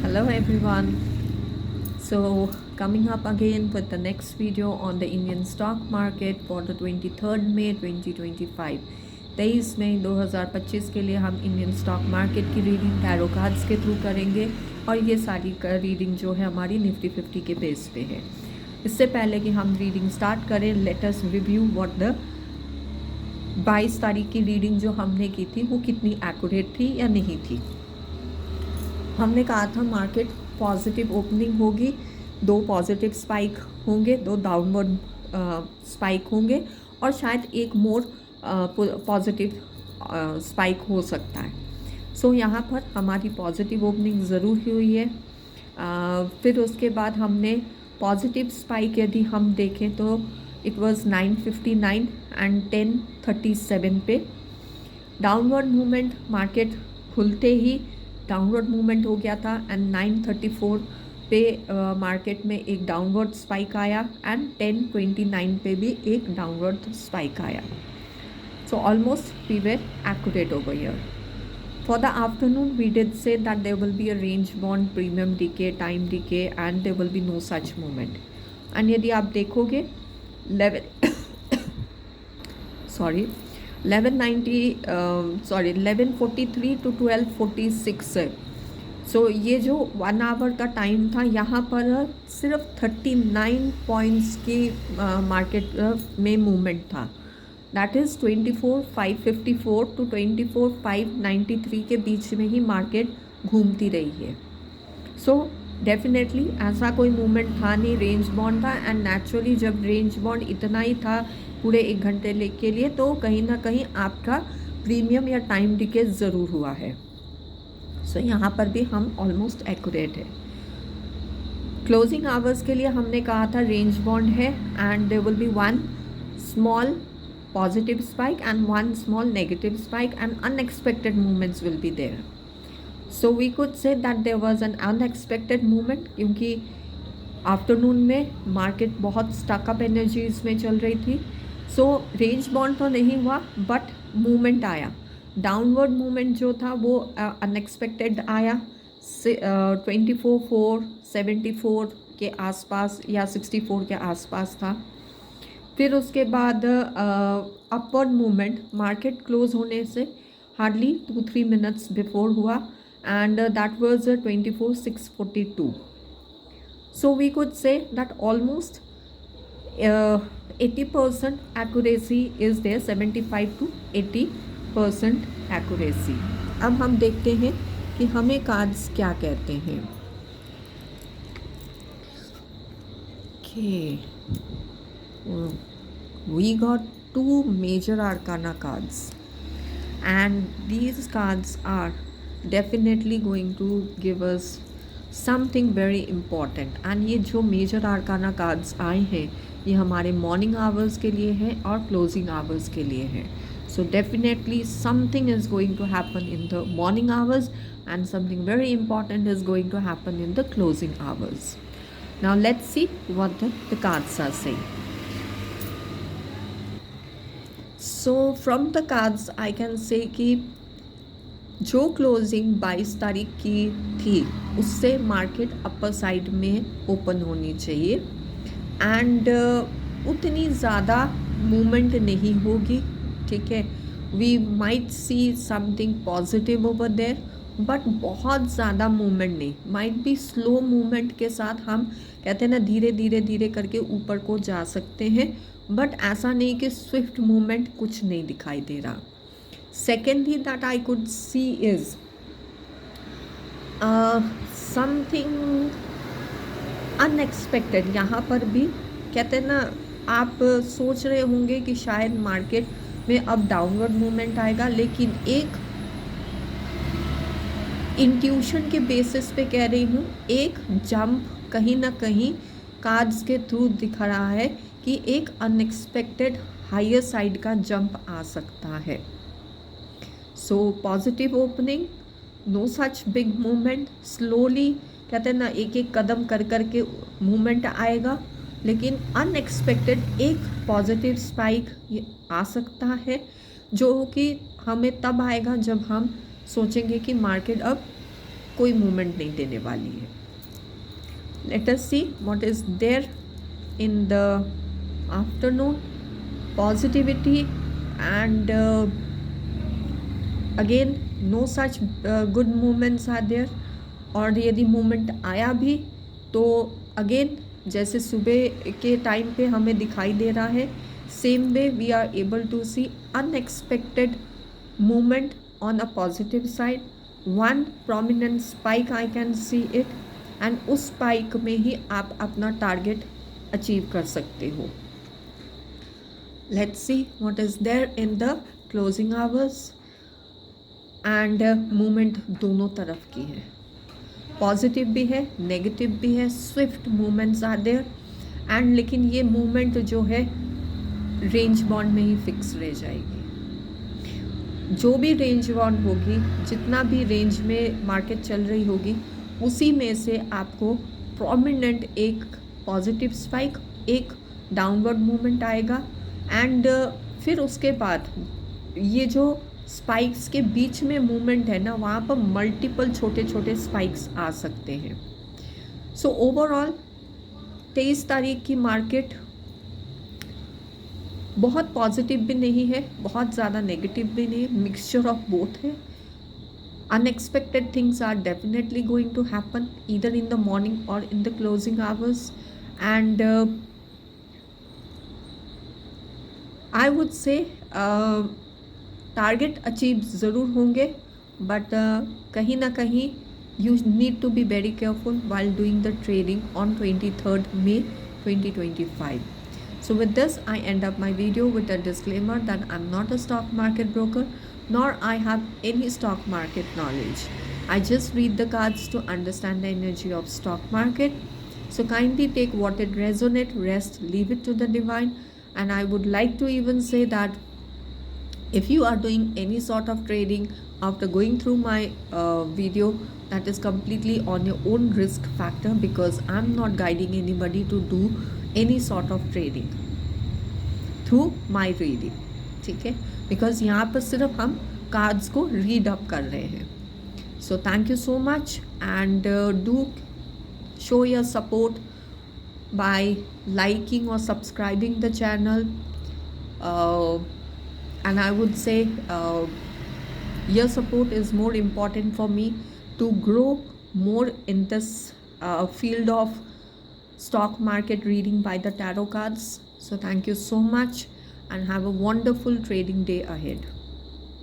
Hello everyone. So coming up again with the next video on the Indian stock market for the 23rd May 2025. 23 मई 2025 के लिए हम Indian stock market की reading tarot cards के through करेंगे और ये सारी रीडिंग जो है हमारी निफ्टी 50 के बेस पे है। इससे पहले कि हम रीडिंग स्टार्ट करें, let us review what the 22 तारीख की रीडिंग जो हमने की थी वो कितनी एक्यूरेट थी या नहीं थी। हमने कहा था मार्केट पॉजिटिव ओपनिंग होगी, 2 पॉजिटिव स्पाइक होंगे, 2 डाउनवर्ड स्पाइक होंगे और शायद एक मोर पॉजिटिव स्पाइक हो सकता है। सो यहाँ पर हमारी पॉजिटिव ओपनिंग ज़रूर हुई है। फिर उसके बाद हमने पॉजिटिव स्पाइक यदि हम देखें तो इट वाज 959 एंड 1037 पे। डाउनवर्ड मूवमेंट मार्केट खुलते ही डाउनवर्ड मूवमेंट हो गया था एंड 934 पे मार्केट में एक डाउनवर्ड स्पाइक आया एंड 1029 पे भी एक डाउनवर्ड स्पाइक आया। So almost we were accurate over here. For the afternoon we did say that there will be a range bound premium decay, time decay and there will be no such movement. And यदि आप देखोगे 1143 to 1246 है। सो ये जो 1 our का time था यहाँ पर सिर्फ 39 पॉइंट्स की मार्केट में मूवमेंट था। दैट इज़ 24,554 टू 24,593 के बीच में ही मार्केट घूमती रही है। सो डेफिनेटली ऐसा कोई मूवमेंट था नहीं, रेंज बॉन्ड था एंड नेचुरली जब रेंज बॉन्ड इतना ही था पूरे 1 घंटे के लिए तो कहीं ना कहीं आपका प्रीमियम या टाइम डिके ज़रूर हुआ है। सो यहाँ पर भी हम ऑलमोस्ट एक्यूरेट है। क्लोजिंग आवर्स के लिए हमने कहा था रेंज बॉन्ड है and there will be 1 small positive spike and 1 small negative spike and unexpected movements will be there. So we could say that there was an unexpected movement क्योंकि afternoon में market बहुत stuck up energies में चल रही थी। सो range bond तो नहीं हुआ बट मूवमेंट आया। डाउनवर्ड मूवमेंट जो था वो अनएक्सपेक्टेड आया। 24,474 के आसपास या 64 के आसपास था। फिर उसके बाद अपवर्ड मूवमेंट मार्केट क्लोज होने से हार्डली 2-3 मिनट्स बिफोर हुआ and that was 24,642. So we could say that almost 80% accuracy is there, 75 to 80% accuracy. अब हम देखते हैं कि हमें कार्ड्स क्या कहते हैं। We got 2 major arcana cards and these cards are definitely going to give us something very important and ये जो major arcana cards आए हैं ये हमारे morning hours के लिए हैं और closing hours के लिए हैं। So definitely something is going to happen in the morning hours and something very important is going to happen in the closing hours. Now let's see what the cards are saying. So from the cards I can say कि जो closing 22 तारीख की थी उससे market upper side में open होनी चाहिए and उतनी ज़्यादा मूवमेंट नहीं होगी। ठीक है, we might see something positive over there but बहुत ज़्यादा मूवमेंट नहीं, माइट बी स्लो मूवमेंट के साथ हम कहते हैं ना धीरे धीरे धीरे करके ऊपर को जा सकते हैं बट ऐसा नहीं कि स्विफ्ट मूवमेंट कुछ नहीं दिखाई दे रहा। Secondly that I could see is something unexpected. यहाँ पर भी कहते हैं ना आप सोच रहे होंगे कि शायद मार्केट में अब डाउनवर्ड मूवमेंट आएगा, लेकिन एक इंट्यूशन के बेसिस पे कह रही हूँ एक जंप कहीं ना कहीं कार्ड्स के थ्रू दिखा रहा है कि एक अनएक्सपेक्टेड हायर साइड का जंप आ सकता है। So positive opening, no such big movement, slowly कहते हैं ना एक एक कदम कर कर के मूवमेंट आएगा, लेकिन अनएक्सपेक्टेड एक पॉजिटिव स्पाइक आ सकता है जो कि हमें तब आएगा जब हम सोचेंगे कि मार्केट अब कोई मूवमेंट नहीं देने वाली है. Let us see what is there in the afternoon. Positivity and again no such good movements are there. और यदि मूवमेंट आया भी तो अगेन जैसे सुबह के टाइम पे हमें दिखाई दे रहा है, same way we are able to see unexpected movement on a positive side. One prominent spike I can see it, and उस स्पाइक में ही आप अपना टारगेट अचीव कर सकते हो. Let's see what is there in the closing hours. And movement दोनों तरफ की है, पॉजिटिव भी है नेगेटिव भी है. Swift movements are there and लेकिन ये मूवमेंट जो है रेंज बाउंड में ही फिक्स रह जाएगी. जो भी रेंज बाउंड होगी, जितना भी रेंज में मार्केट चल रही होगी, उसी में से आपको प्रोमिनेंट एक पॉजिटिव स्पाइक, एक डाउनवर्ड मूवमेंट आएगा. एंड फिर उसके बाद ये जो स्पाइक्स के बीच में मूवमेंट है ना, वहाँ पर मल्टीपल छोटे छोटे स्पाइक्स आ सकते हैं. सो ओवरऑल 23 तारीख की मार्केट बहुत पॉजिटिव भी नहीं है, बहुत ज़्यादा नेगेटिव भी नहीं है, मिक्सचर ऑफ बोथ है. Unexpected things are definitely going to happen either in the morning और in the closing hours. And I would say target achieve ज़रूर होंगे, बट कहीं ना कहीं you need to be very careful while doing the trading on 23rd May 2025. So with this, I end up my video with a disclaimer that I'm not a stock market broker, nor I have any stock market knowledge. I just read the cards to understand the energy of stock market. So kindly take what it resonate, rest, leave it to the divine. And I would like to even say that if you are doing any sort of trading after going through my video, that is completely on your own risk factor, because I'm not guiding anybody to do any sort of trading through my reading. ठीक है, because यहाँ पर सिर्फ हम cards को read up कर रहे हैं. So thank you so much and do show your support by liking or subscribing the channel. And I would say your support is more important for me to grow more in this field of stock market reading by the tarot cards. So thank you so much and have a wonderful trading day ahead.